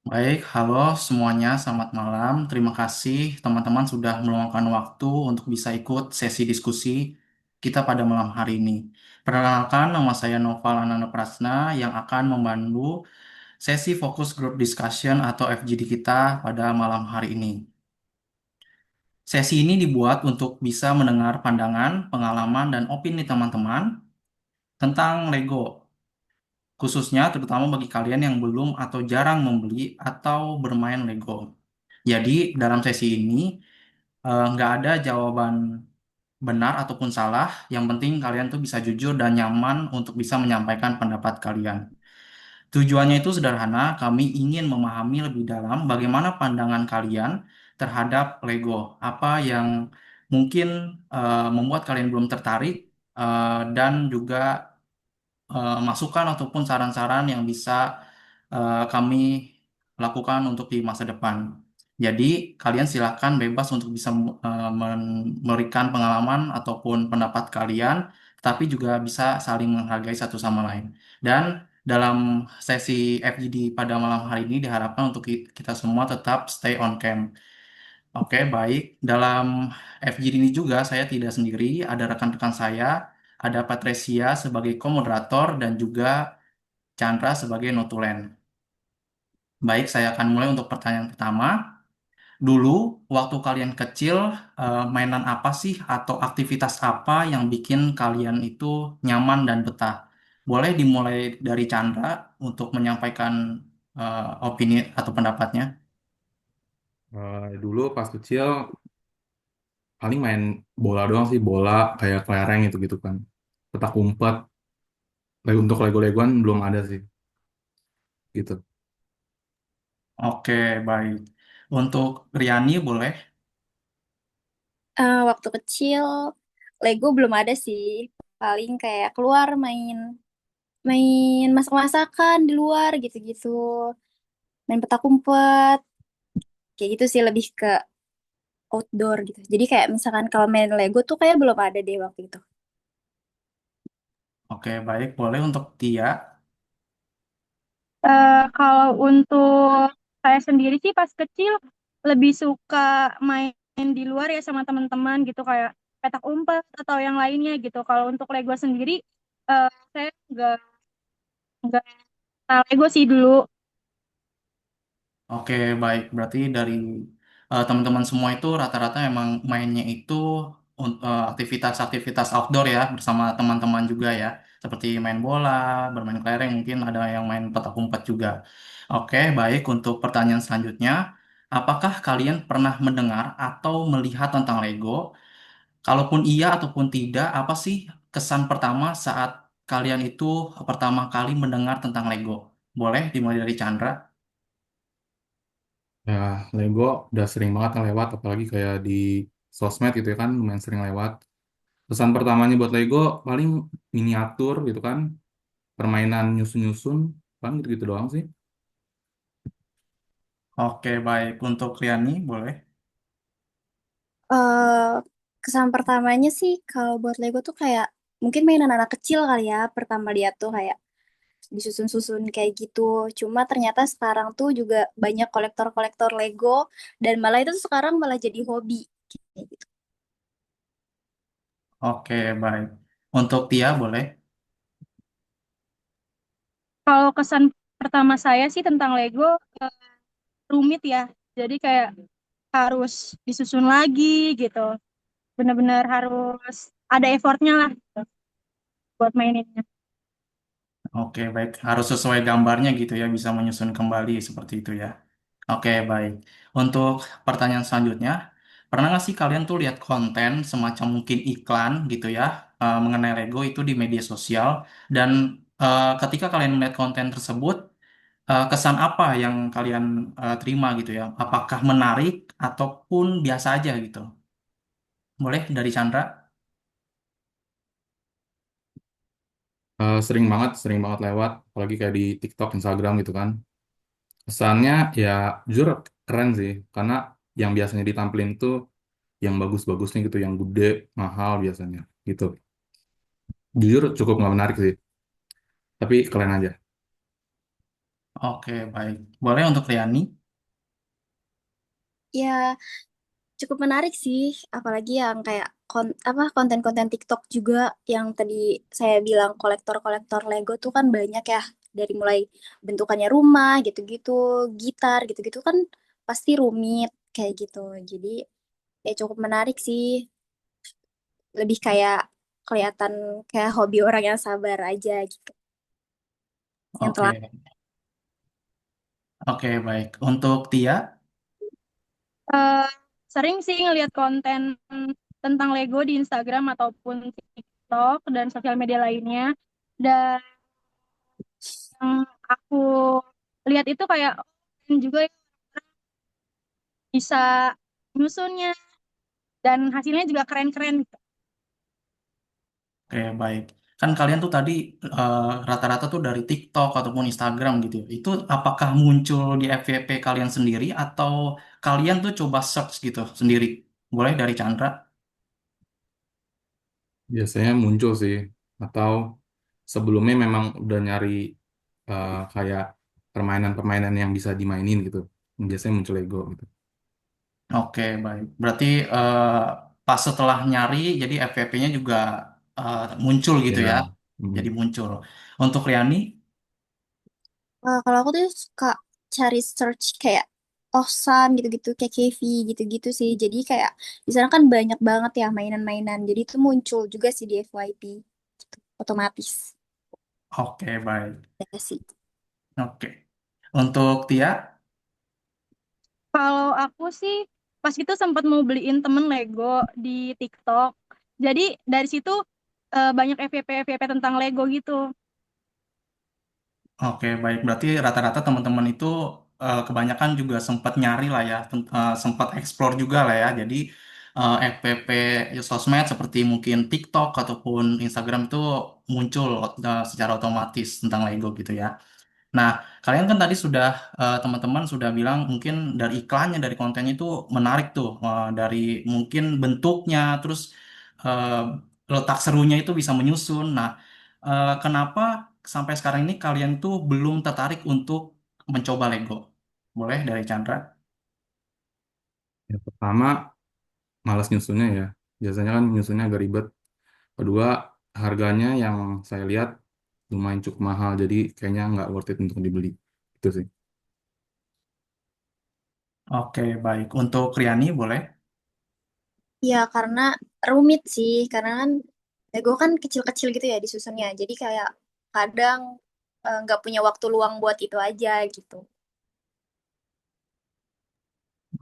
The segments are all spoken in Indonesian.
Baik, halo semuanya, selamat malam. Terima kasih teman-teman sudah meluangkan waktu untuk bisa ikut sesi diskusi kita pada malam hari ini. Perkenalkan, nama saya Noval Ananda Prasna yang akan memandu sesi Focus Group Discussion atau FGD kita pada malam hari ini. Sesi ini dibuat untuk bisa mendengar pandangan, pengalaman, dan opini teman-teman tentang Lego, khususnya terutama bagi kalian yang belum atau jarang membeli atau bermain Lego. Jadi, dalam sesi ini nggak ada jawaban benar ataupun salah. Yang penting kalian tuh bisa jujur dan nyaman untuk bisa menyampaikan pendapat kalian. Tujuannya itu sederhana, kami ingin memahami lebih dalam bagaimana pandangan kalian terhadap Lego. Apa yang mungkin membuat kalian belum tertarik dan juga masukan ataupun saran-saran yang bisa kami lakukan untuk di masa depan. Jadi, kalian silakan bebas untuk bisa memberikan pengalaman ataupun pendapat kalian, tapi juga bisa saling menghargai satu sama lain. Dan dalam sesi FGD pada malam hari ini diharapkan untuk kita semua tetap stay on cam. Oke, baik. Dalam FGD ini juga saya tidak sendiri, ada rekan-rekan saya, ada Patricia sebagai komoderator dan juga Chandra sebagai notulen. Baik, saya akan mulai untuk pertanyaan pertama. Dulu, waktu kalian kecil, mainan apa sih atau aktivitas apa yang bikin kalian itu nyaman dan betah? Boleh dimulai dari Chandra untuk menyampaikan opini atau pendapatnya. Dulu pas kecil paling main bola doang sih, bola kayak kelereng gitu gitu kan, petak umpet. Untuk Lego-Legoan belum ada sih gitu. Oke, baik. Untuk Riani boleh. Waktu kecil Lego belum ada sih. Paling kayak keluar main main masak-masakan di luar gitu-gitu. Main petak umpet. Kayak gitu sih lebih ke outdoor gitu. Jadi kayak misalkan kalau main Lego tuh kayak belum ada deh waktu itu. Oke, baik. Boleh untuk Tia. Kalau untuk saya sendiri sih pas kecil lebih suka main di luar ya sama teman-teman gitu kayak petak umpet atau yang lainnya gitu. Kalau untuk Lego sendiri, saya nggak kenal Lego sih dulu. Oke, baik. Berarti dari teman-teman semua itu rata-rata emang mainnya itu aktivitas-aktivitas outdoor ya, bersama teman-teman juga ya. Seperti main bola, bermain kelereng, mungkin ada yang main petak umpet juga. Oke, baik. Untuk pertanyaan selanjutnya, apakah kalian pernah mendengar atau melihat tentang Lego? Kalaupun iya ataupun tidak, apa sih kesan pertama saat kalian itu pertama kali mendengar tentang Lego? Boleh dimulai dari Chandra. Ya, Lego udah sering banget lewat, apalagi kayak di sosmed gitu ya kan, lumayan sering lewat. Pesan pertamanya buat Lego paling miniatur gitu kan, permainan nyusun-nyusun, paling gitu-gitu doang sih. Oke, baik. Untuk Riani, boleh. eh Kesan pertamanya sih kalau buat Lego tuh kayak mungkin mainan anak kecil kali ya. Pertama lihat tuh kayak disusun-susun kayak gitu. Cuma ternyata sekarang tuh juga banyak kolektor-kolektor Lego dan malah itu sekarang malah jadi hobi. Kayak gitu. Oke, baik. Untuk Tia, boleh. Kalau kesan pertama saya sih tentang Lego eh, rumit ya. Jadi kayak harus disusun lagi gitu. Benar-benar harus ada effortnya lah gitu buat maininnya. Oke, baik. Harus sesuai gambarnya gitu ya, bisa menyusun kembali seperti itu ya. Oke, baik. Untuk pertanyaan selanjutnya, pernah nggak sih kalian tuh lihat konten semacam mungkin iklan gitu ya, mengenai Lego itu di media sosial, dan ketika kalian melihat konten tersebut, kesan apa yang kalian terima gitu ya? Apakah menarik ataupun biasa aja gitu? Boleh dari Chandra? Sering banget lewat, apalagi kayak di TikTok, Instagram gitu kan. Kesannya ya jujur keren sih, karena yang biasanya ditampilin itu yang bagus-bagusnya gitu, yang gede, mahal biasanya gitu. Jujur cukup nggak menarik sih, tapi keren aja. Oke, baik. Boleh untuk Riani? Ya, cukup menarik sih, apalagi yang kayak konten-konten TikTok juga yang tadi saya bilang kolektor-kolektor Lego tuh kan banyak ya, dari mulai bentukannya rumah gitu-gitu, gitar gitu-gitu kan pasti rumit kayak gitu. Jadi ya cukup menarik sih, lebih kayak kelihatan kayak hobi orang yang sabar aja gitu. Yang telah Oke, oke, baik. Untuk Tia? Eh, Sering sih ngelihat konten tentang Lego di Instagram ataupun TikTok dan sosial media lainnya. Dan yang aku lihat itu kayak oh, keren juga ya, bisa nyusunnya dan hasilnya juga keren-keren gitu. Oke, baik. Kan kalian tuh tadi rata-rata tuh dari TikTok ataupun Instagram gitu ya. Itu apakah muncul di FYP kalian sendiri atau kalian tuh coba search gitu sendiri? Boleh dari Chandra? Biasanya muncul sih, atau sebelumnya memang udah nyari kayak permainan-permainan yang bisa dimainin gitu. Biasanya muncul Lego gitu. Oke, baik. Berarti pas setelah nyari, jadi FYP-nya juga muncul gitu ya. Ya. Jadi Hmm. muncul. Untuk Riani, kalau aku tuh suka cari search kayak Osam gitu-gitu, kayak KV gitu-gitu sih. Jadi kayak di sana kan banyak banget ya mainan-mainan. Jadi itu muncul juga sih di FYP gitu, otomatis. oke, baik. Ya sih. Oke. Untuk Tia, Kalau aku sih pas itu sempat mau beliin temen Lego di TikTok. Jadi dari situ banyak FYP tentang Lego gitu. oke, baik. Berarti rata-rata teman-teman itu kebanyakan juga sempat nyari lah ya, sempat explore juga lah ya. Jadi FPP sosmed seperti mungkin TikTok ataupun Instagram itu muncul secara otomatis tentang Lego gitu ya. Nah, kalian kan tadi sudah teman-teman sudah bilang mungkin dari iklannya, dari kontennya itu menarik tuh, dari mungkin bentuknya, terus eh, letak serunya itu bisa menyusun. Nah, kenapa sampai sekarang ini kalian tuh belum tertarik untuk mencoba Lego? Boleh dari Chandra? Ya, pertama, malas nyusunnya ya. Biasanya kan nyusunnya agak ribet. Kedua, harganya yang saya lihat lumayan cukup mahal, jadi kayaknya nggak worth it untuk dibeli. Itu sih. Oke, baik. Untuk Riani, boleh? Ya karena rumit sih, karena kan Lego kan kecil-kecil gitu ya disusunnya. Jadi kayak kadang nggak punya waktu luang buat itu aja gitu.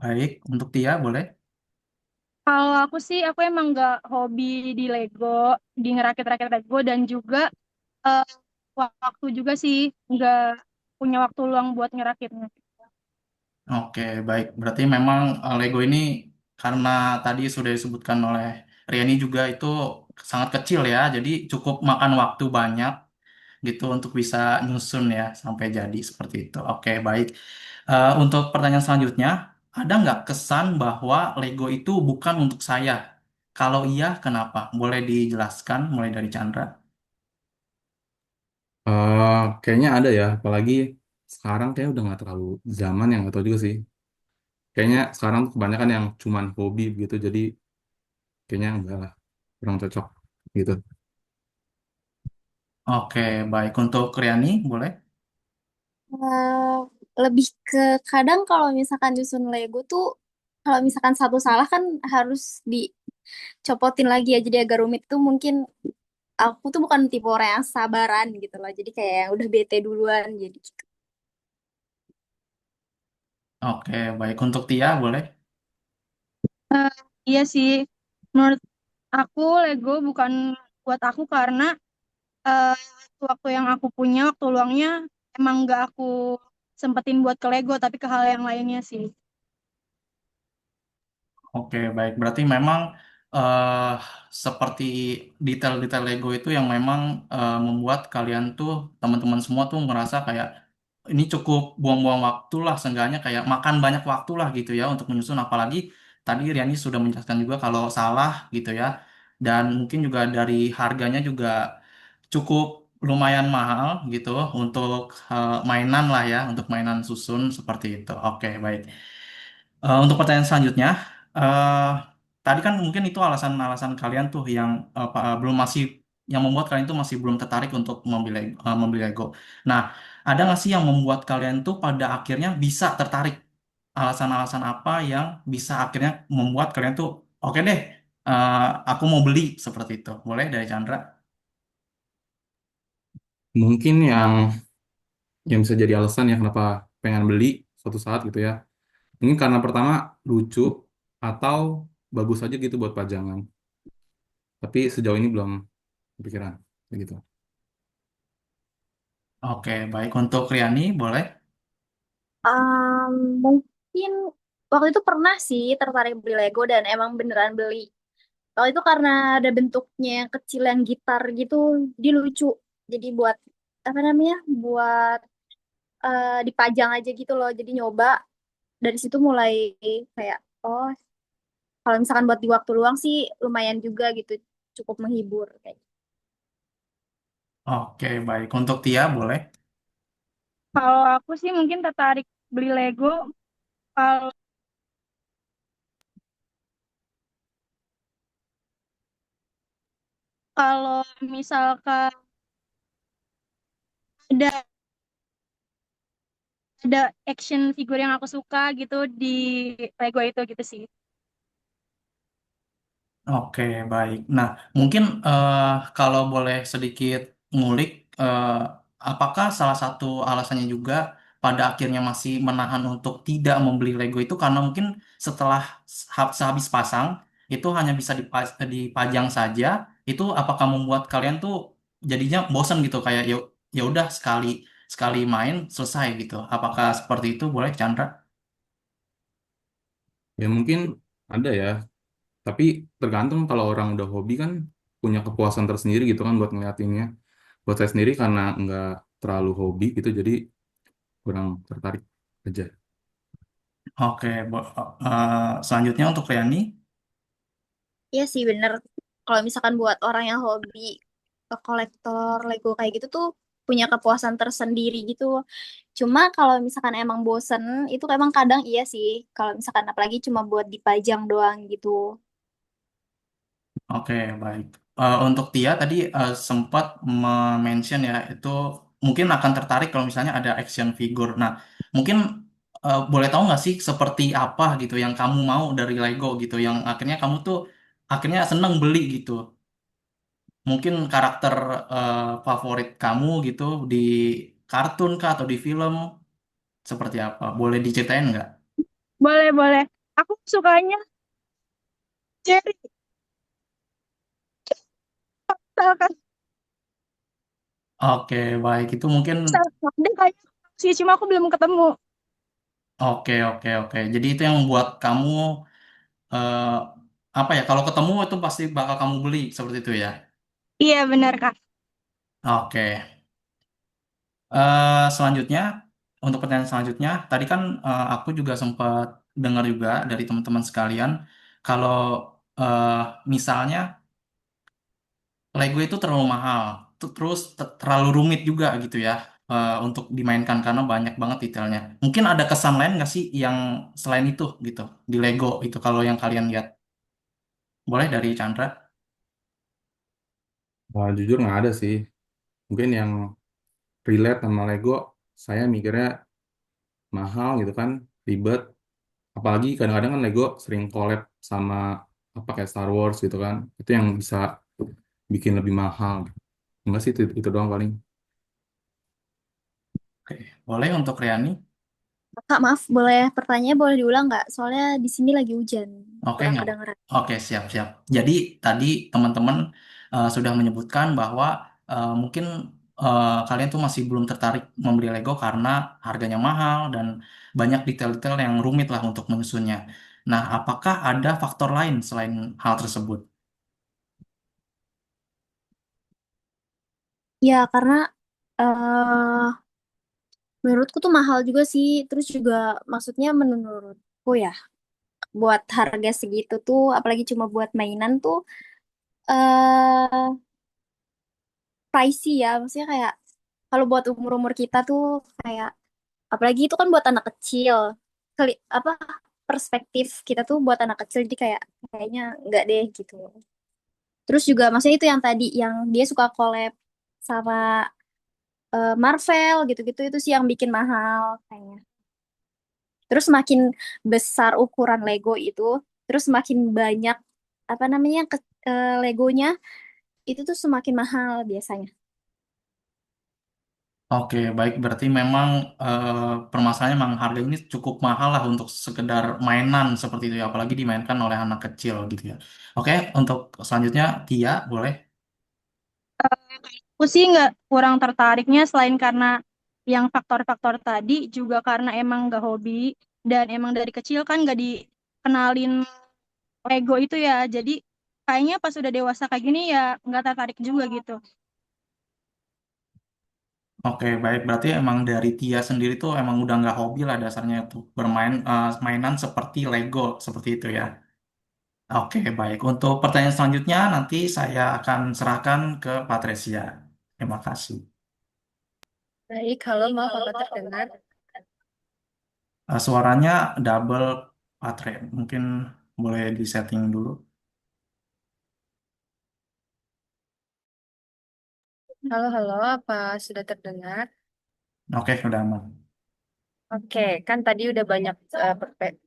Baik. Untuk Tia, boleh? Kalau aku sih, aku emang nggak hobi di Lego, di ngerakit-rakit Lego dan juga eh, waktu juga sih nggak punya waktu luang buat ngerakitnya. Oke, baik. Berarti memang Lego ini karena tadi sudah disebutkan oleh Riani juga itu sangat kecil ya, jadi cukup makan waktu banyak gitu untuk bisa nyusun ya sampai jadi seperti itu. Oke, baik. Untuk pertanyaan selanjutnya, ada nggak kesan bahwa Lego itu bukan untuk saya? Kalau iya, kenapa? Boleh dijelaskan mulai dari Chandra? Kayaknya ada ya, apalagi sekarang kayak udah nggak terlalu zaman yang nggak tahu juga sih. Kayaknya sekarang tuh kebanyakan yang cuman hobi gitu, jadi kayaknya enggak lah, kurang cocok gitu. Oke, baik. Untuk Riani, boleh? Eh, Lebih ke kadang kalau misalkan nyusun Lego tuh kalau misalkan satu salah kan harus dicopotin lagi ya jadi agak rumit tuh mungkin aku tuh bukan tipe orang yang sabaran gitu loh jadi kayak yang udah bete duluan jadi gitu. Oke, baik. Untuk Tia, boleh? Eh, iya sih, menurut aku Lego bukan buat aku karena eh, waktu yang aku punya, waktu luangnya emang nggak aku sempetin buat ke Lego, tapi ke hal yang lainnya sih. Oke, baik. Berarti memang eh seperti detail-detail Lego itu yang memang membuat kalian tuh, teman-teman semua tuh merasa kayak ini cukup buang-buang waktu lah, seenggaknya kayak makan banyak waktu lah gitu ya untuk menyusun. Apalagi tadi Riani sudah menjelaskan juga kalau salah gitu ya. Dan mungkin juga dari harganya juga cukup lumayan mahal gitu untuk mainan lah ya, untuk mainan susun seperti itu. Oke, baik. Untuk pertanyaan selanjutnya, eh tadi kan mungkin itu alasan-alasan kalian tuh yang belum masih yang membuat kalian tuh masih belum tertarik untuk membeli Lego. Nah, ada nggak sih yang membuat kalian tuh pada akhirnya bisa tertarik? Alasan-alasan apa yang bisa akhirnya membuat kalian tuh oke deh, eh, aku mau beli seperti itu. Boleh dari Chandra? Mungkin yang bisa jadi alasan ya kenapa pengen beli suatu saat gitu ya. Mungkin karena pertama lucu atau bagus aja gitu buat pajangan. Tapi sejauh ini belum kepikiran begitu. Oke, baik. Untuk Riani, boleh? Mungkin waktu itu pernah sih tertarik beli Lego dan emang beneran beli. Waktu itu karena ada bentuknya yang kecil yang gitar gitu, dia lucu. Jadi buat apa namanya? Buat dipajang aja gitu loh. Jadi nyoba dari situ mulai kayak oh kalau misalkan buat di waktu luang sih lumayan juga gitu, cukup menghibur kayak. Oke, baik. Untuk Tia, boleh? Kalau aku sih mungkin tertarik beli Lego kalau kalau misalkan ada ada action figure yang aku suka gitu di Lego itu gitu sih. Oke, baik. Nah, mungkin kalau boleh sedikit ngulik, apakah salah satu alasannya juga pada akhirnya masih menahan untuk tidak membeli Lego itu karena mungkin setelah sehabis pasang itu hanya bisa dipajang saja, itu apakah membuat kalian tuh jadinya bosan gitu kayak ya ya udah sekali sekali main selesai gitu. Apakah seperti itu? Boleh, Chandra? Ya mungkin ada ya. Tapi tergantung kalau orang udah hobi kan punya kepuasan tersendiri gitu kan buat ngeliatinnya. Buat saya sendiri karena nggak terlalu hobi gitu jadi kurang tertarik aja. Oke, selanjutnya untuk Riani. Iya sih bener. Kalau misalkan buat orang yang hobi kolektor Lego kayak gitu tuh punya kepuasan tersendiri gitu. Cuma kalau misalkan emang bosen itu emang kadang iya sih. Kalau misalkan apalagi cuma buat dipajang doang gitu. Oke, baik. Untuk Tia tadi sempat mention ya, itu mungkin akan tertarik kalau misalnya ada action figure. Nah, mungkin boleh tahu nggak sih seperti apa gitu yang kamu mau dari Lego gitu, yang akhirnya kamu tuh akhirnya seneng beli gitu. Mungkin karakter favorit kamu gitu di kartun kah atau di film seperti apa? Boleh diceritain nggak? Boleh, boleh. Aku sukanya Jerry. Misalkan Oke, baik. Itu mungkin dia kayak sih cuma aku belum ketemu. oke, oke, oke. Jadi itu yang membuat kamu eh, apa ya kalau ketemu itu pasti bakal kamu beli seperti itu ya. Iya benar Kak. Oke. Selanjutnya untuk pertanyaan selanjutnya tadi kan aku juga sempat dengar juga dari teman-teman sekalian kalau eh, misalnya Lego itu terlalu mahal terus terlalu rumit juga gitu ya untuk dimainkan karena banyak banget detailnya. Mungkin ada kesan lain nggak sih yang selain itu gitu di Lego itu kalau yang kalian lihat boleh dari Chandra? Wah, jujur nggak ada sih. Mungkin yang relate sama Lego, saya mikirnya mahal gitu kan, ribet. Apalagi kadang-kadang kan Lego sering collab sama apa kayak Star Wars gitu kan. Itu yang bisa bikin lebih mahal. Enggak sih itu doang paling. Oke, boleh untuk Riani? Kak, maaf, boleh pertanyaannya boleh diulang nggak? Soalnya di sini lagi hujan, Oke, kurang nggak? kedengeran. Oke, siap-siap. Jadi tadi teman-teman sudah menyebutkan bahwa mungkin kalian tuh masih belum tertarik membeli Lego karena harganya mahal dan banyak detail-detail yang rumit lah untuk menyusunnya. Nah, apakah ada faktor lain selain hal tersebut? Ya, karena eh menurutku tuh mahal juga sih. Terus juga maksudnya menurutku ya, buat harga segitu tuh, apalagi cuma buat mainan tuh, eh pricey ya, maksudnya kayak kalau buat umur-umur kita tuh kayak apalagi itu kan buat anak kecil. Apa perspektif kita tuh buat anak kecil jadi kayak kayaknya enggak deh gitu. Terus juga maksudnya itu yang tadi yang dia suka collab sama Marvel gitu-gitu itu sih yang bikin mahal kayaknya. Terus makin besar ukuran Lego itu, terus makin banyak apa namanya Legonya itu tuh semakin mahal biasanya. Oke, baik. Berarti memang permasalahannya memang harga ini cukup mahal lah untuk sekedar mainan seperti itu ya, apalagi dimainkan oleh anak kecil gitu ya. Oke, untuk selanjutnya Tia, boleh? Aku sih nggak kurang tertariknya selain karena yang faktor-faktor tadi juga karena emang nggak hobi dan emang dari kecil kan nggak dikenalin Lego itu ya. Jadi kayaknya pas udah dewasa kayak gini ya nggak tertarik juga gitu. Oke, baik. Berarti emang dari Tia sendiri tuh emang udah nggak hobi lah dasarnya tuh bermain mainan seperti Lego seperti itu ya. Oke, baik. Untuk pertanyaan selanjutnya nanti saya akan serahkan ke Patricia. Terima kasih. Baik, halo, maaf apa terdengar? Suaranya double Patre. Mungkin boleh disetting dulu. Halo, halo, apa sudah terdengar? Oke, sudah aman. Oke, kan tadi udah banyak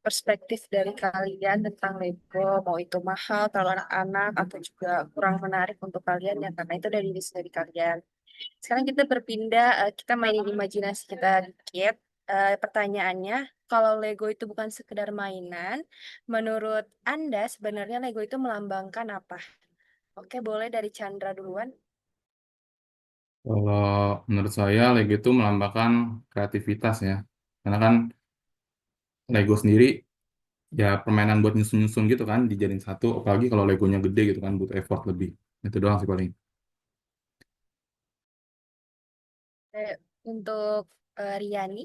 perspektif dari kalian tentang Lego, mau itu mahal, terlalu anak-anak, atau juga kurang menarik untuk kalian ya, karena itu dari diri sendiri kalian. Sekarang kita berpindah, kita mainin imajinasi kita dikit. Pertanyaannya, kalau Lego itu bukan sekedar mainan, menurut Anda sebenarnya Lego itu melambangkan apa? Oke, boleh dari Chandra duluan. Kalau menurut saya Lego itu melambangkan kreativitas ya. Karena kan Lego sendiri ya permainan buat nyusun-nyusun gitu kan dijadiin satu. Apalagi kalau Legonya gede gitu kan butuh effort lebih. Itu doang sih paling. Eh, untuk Riani,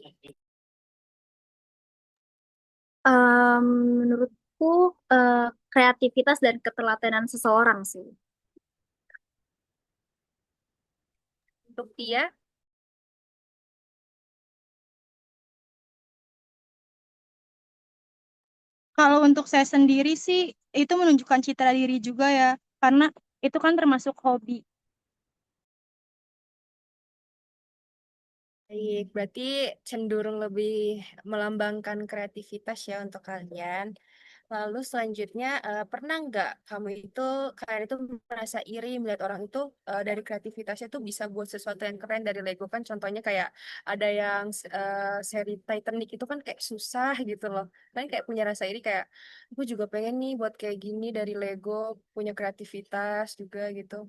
Em, Menurutku eh, kreativitas dan ketelatenan seseorang sih. untuk Tia, Kalau untuk saya sendiri sih itu menunjukkan citra diri juga ya karena itu kan termasuk hobi. baik, berarti cenderung lebih melambangkan kreativitas ya untuk kalian. Lalu selanjutnya, pernah nggak kalian itu merasa iri melihat orang itu dari kreativitasnya tuh bisa buat sesuatu yang keren dari Lego kan? Contohnya kayak ada yang seri Titanic itu kan kayak susah gitu loh. Kan kayak punya rasa iri kayak aku juga pengen nih buat kayak gini dari Lego, punya kreativitas juga gitu.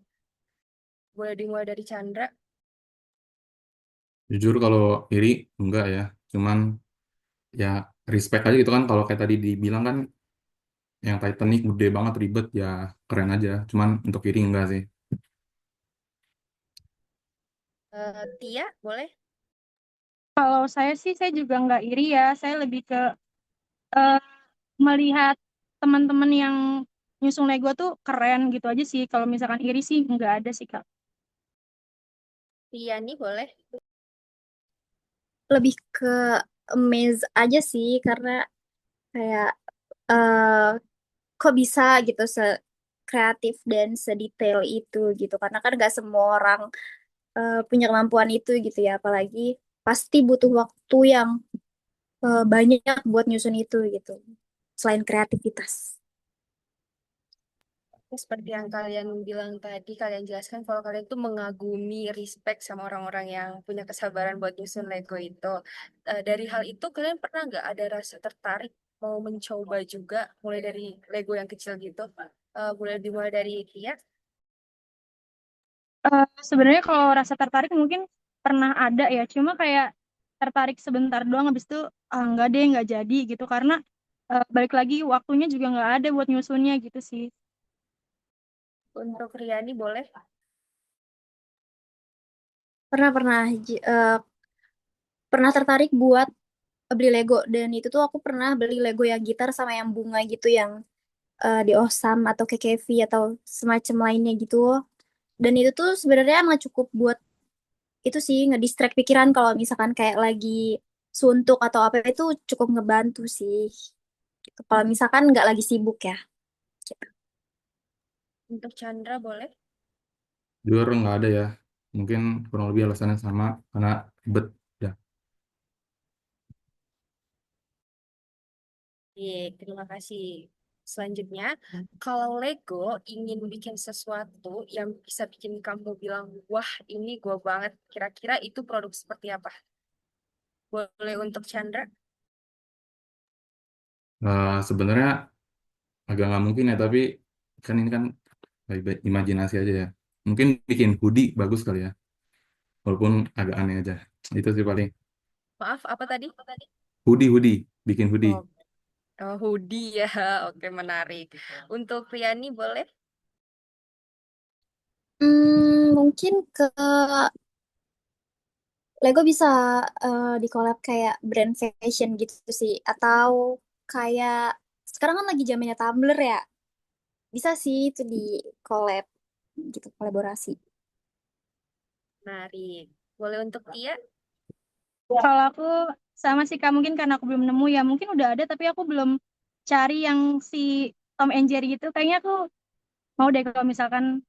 Boleh dimulai dari Chandra. Jujur kalau iri enggak ya. Cuman ya respect aja gitu kan kalau kayak tadi dibilang kan yang Titanic gede banget ribet ya keren aja. Cuman untuk iri enggak sih. Tia, boleh? Kalau saya sih saya juga nggak iri ya. Saya lebih ke eh, melihat teman-teman yang nyusun Lego tuh keren gitu aja sih. Kalau misalkan iri sih nggak ada sih Kak. Tia nih boleh. Lebih ke amaze aja sih karena kayak eh kok bisa gitu kreatif dan sedetail itu gitu karena kan nggak semua orang punya kemampuan itu gitu ya apalagi pasti butuh waktu yang banyak buat nyusun itu gitu selain kreativitas. Seperti yang kalian bilang tadi, kalian jelaskan kalau kalian tuh mengagumi, respect sama orang-orang yang punya kesabaran buat nyusun Lego itu. Dari hal itu, kalian pernah nggak ada rasa tertarik mau mencoba juga, mulai dari Lego yang kecil gitu? Mulai dimulai dari Tia. Sebenarnya kalau rasa tertarik mungkin pernah ada ya. Cuma kayak tertarik sebentar doang habis itu nggak deh nggak jadi gitu karena balik lagi waktunya juga nggak ada buat nyusunnya gitu sih. Untuk Riani boleh. Pernah pernah pernah tertarik buat beli Lego dan itu tuh aku pernah beli Lego yang gitar sama yang bunga gitu yang di Osam atau KKV atau semacam lainnya gitu Dan itu tuh sebenarnya emang cukup buat itu sih ngedistract pikiran kalau misalkan kayak lagi suntuk atau apa itu cukup ngebantu sih. Gitu. Kalau misalkan nggak lagi sibuk ya. Gitu. Untuk Chandra boleh? Jujur nggak ada ya. Mungkin kurang lebih alasannya sama karena ribet. Ya. Iya, terima kasih. Selanjutnya, kalau Lego ingin bikin sesuatu yang bisa bikin kamu bilang, wah ini gue banget, kira-kira itu produk seperti apa? Boleh untuk Chandra? Sebenarnya agak nggak mungkin ya, tapi kan ini kan imajinasi aja ya. Mungkin bikin hoodie bagus kali ya, walaupun agak aneh aja. Itu sih paling. Maaf, apa tadi? Hoodie, bikin Oh, hoodie. oh, hoodie ya, oke menarik. Untuk Riani boleh? Mungkin ke Lego bisa di collab kayak brand fashion gitu sih. Atau kayak sekarang kan lagi zamannya Tumblr ya. Bisa sih itu di collab gitu, kolaborasi. Menarik. Boleh untuk Tia? Kalau aku sama sih Kak, mungkin karena aku belum nemu ya, mungkin udah ada tapi aku belum cari yang si Tom and Jerry gitu. Kayaknya aku mau deh kalau misalkan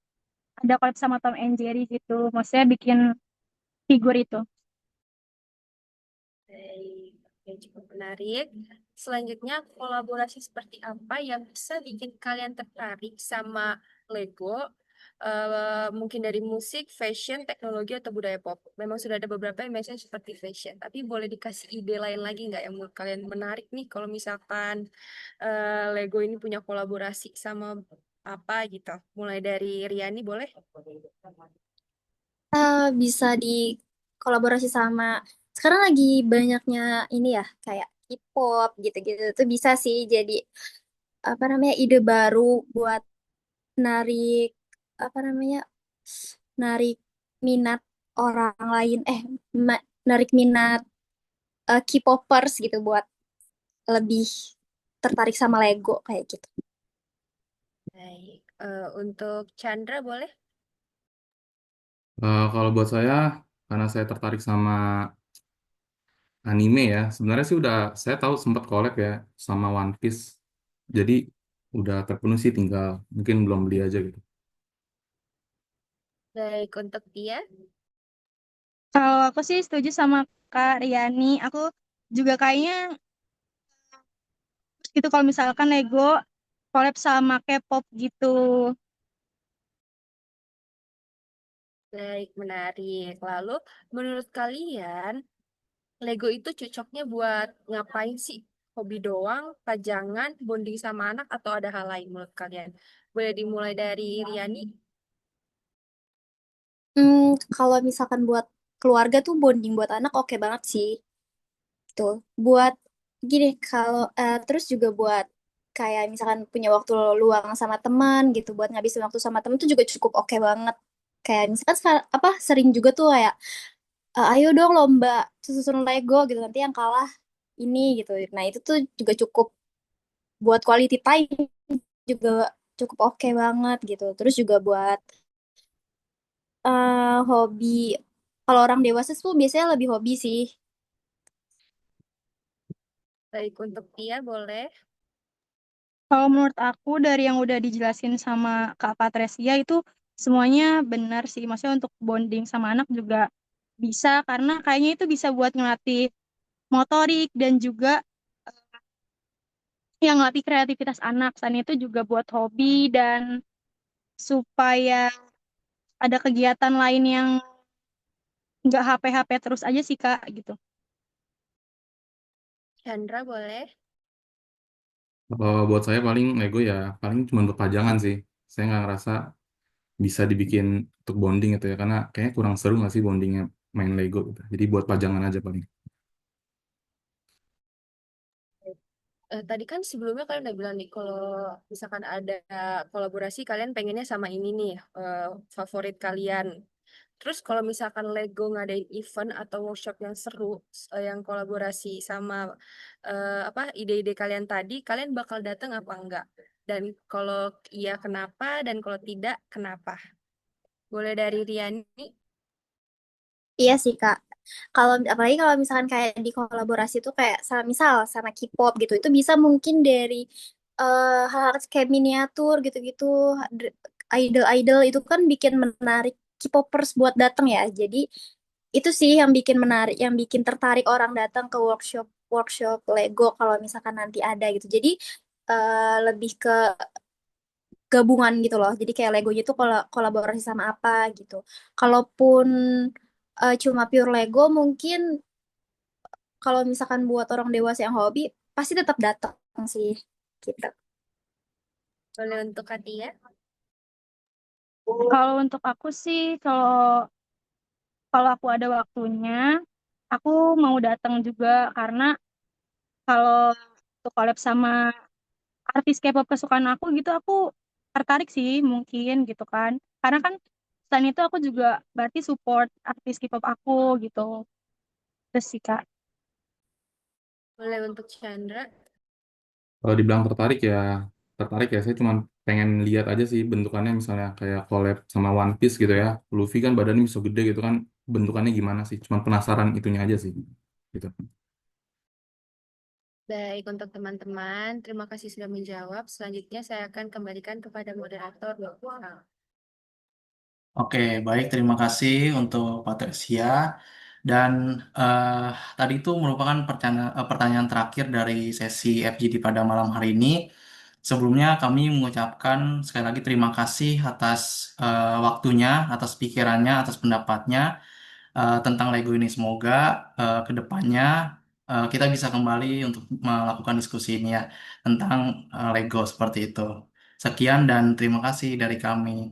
ada collab sama Tom and Jerry gitu. Maksudnya bikin figur itu. Baik, oke, cukup menarik. Selanjutnya, kolaborasi seperti apa yang bisa bikin kalian tertarik sama Lego? Mungkin dari musik, fashion, teknologi, atau budaya pop. Memang sudah ada beberapa yang mention seperti fashion, tapi boleh dikasih ide lain lagi nggak yang menurut kalian menarik nih kalau misalkan Lego ini punya kolaborasi sama apa gitu. Mulai dari Riani boleh? Bisa di kolaborasi sama sekarang lagi banyaknya ini ya kayak K-pop gitu-gitu tuh bisa sih jadi apa namanya ide baru buat narik apa namanya narik minat orang lain narik minat K-popers gitu buat lebih tertarik sama Lego kayak gitu. Baik. Untuk Chandra boleh? Kalau buat saya, karena saya tertarik sama anime ya, sebenarnya sih udah saya tahu sempat collab ya sama One Piece. Jadi udah terpenuhi sih, tinggal mungkin belum beli aja gitu. Baik, untuk dia. Kalau aku sih setuju sama Kak Riani. Aku juga kayaknya gitu kalau misalkan Lego collab sama K-pop gitu. Baik, menarik. Lalu, menurut kalian, Lego itu cocoknya buat ngapain sih? Hobi doang, pajangan, bonding sama anak, atau ada hal lain menurut kalian? Boleh dimulai dari Riani? Hmm, kalau misalkan buat keluarga tuh bonding buat anak oke banget sih. Tuh, buat gini kalau terus juga buat kayak misalkan punya waktu luang sama teman gitu, buat ngabisin waktu sama teman tuh juga cukup oke banget. Kayak misalkan apa sering juga tuh kayak ayo dong lomba susun Lego gitu nanti yang kalah ini gitu. Nah, itu tuh juga cukup buat quality time juga cukup oke banget gitu. Terus juga buat hobi kalau orang dewasa tuh biasanya lebih hobi sih. Baik, untuk dia boleh. Kalau menurut aku dari yang udah dijelasin sama Kak Patresia itu semuanya benar sih. Maksudnya untuk bonding sama anak juga bisa karena kayaknya itu bisa buat ngelatih motorik dan juga yang ngelatih kreativitas anak. Selain itu juga buat hobi dan supaya ada kegiatan lain yang nggak HP-HP terus aja sih Kak gitu. Chandra boleh. Kalau buat saya paling Lego ya paling cuma untuk pajangan sih. Saya nggak ngerasa bisa dibikin untuk bonding gitu ya, karena kayaknya kurang seru nggak sih bondingnya main Lego gitu. Jadi buat pajangan aja paling. Tadi kan sebelumnya kalian udah bilang nih, kalau misalkan ada kolaborasi, kalian pengennya sama ini nih, favorit kalian. Terus kalau misalkan Lego ngadain event atau workshop yang seru, yang kolaborasi sama apa ide-ide kalian tadi, kalian bakal datang apa enggak? Dan kalau iya kenapa? Dan kalau tidak kenapa? Boleh dari Riani. Iya sih Kak. Kalau apalagi kalau misalkan kayak di kolaborasi tuh kayak sama misal sama K-pop gitu, itu bisa mungkin dari hal-hal kayak miniatur gitu-gitu, idol-idol itu kan bikin menarik K-popers buat datang ya. Jadi itu sih yang bikin menarik, yang bikin tertarik orang datang ke workshop workshop Lego kalau misalkan nanti ada gitu. Jadi lebih ke gabungan gitu loh. Jadi kayak Legonya tuh kolaborasi sama apa gitu. Kalaupun cuma pure Lego mungkin kalau misalkan buat orang dewasa yang hobi pasti tetap datang sih gitu. Boleh untuk Katia. Kalau untuk aku sih, kalau kalau aku ada waktunya, aku mau datang juga karena kalau untuk collab sama artis K-pop kesukaan aku gitu, aku tertarik sih mungkin gitu kan. Karena kan selain itu aku juga berarti support artis K-pop aku gitu. Terus sih Kak. Boleh untuk Chandra. Kalau dibilang tertarik ya, saya cuma pengen lihat aja sih bentukannya, misalnya kayak collab sama One Piece gitu ya. Luffy kan badannya bisa gede gitu kan, bentukannya gimana sih? Cuma penasaran itunya aja sih. Gitu. Baik, untuk teman-teman, terima kasih sudah menjawab. Selanjutnya saya akan kembalikan kepada moderator, Bapak. Oke, baik. Terima kasih untuk Patricia. Dan eh, tadi itu merupakan pertanyaan terakhir dari sesi FGD pada malam hari ini. Sebelumnya kami mengucapkan sekali lagi terima kasih atas waktunya, atas pikirannya, atas pendapatnya tentang Lego ini. Semoga ke depannya kita bisa kembali untuk melakukan diskusi ini ya tentang Lego seperti itu. Sekian dan terima kasih dari kami.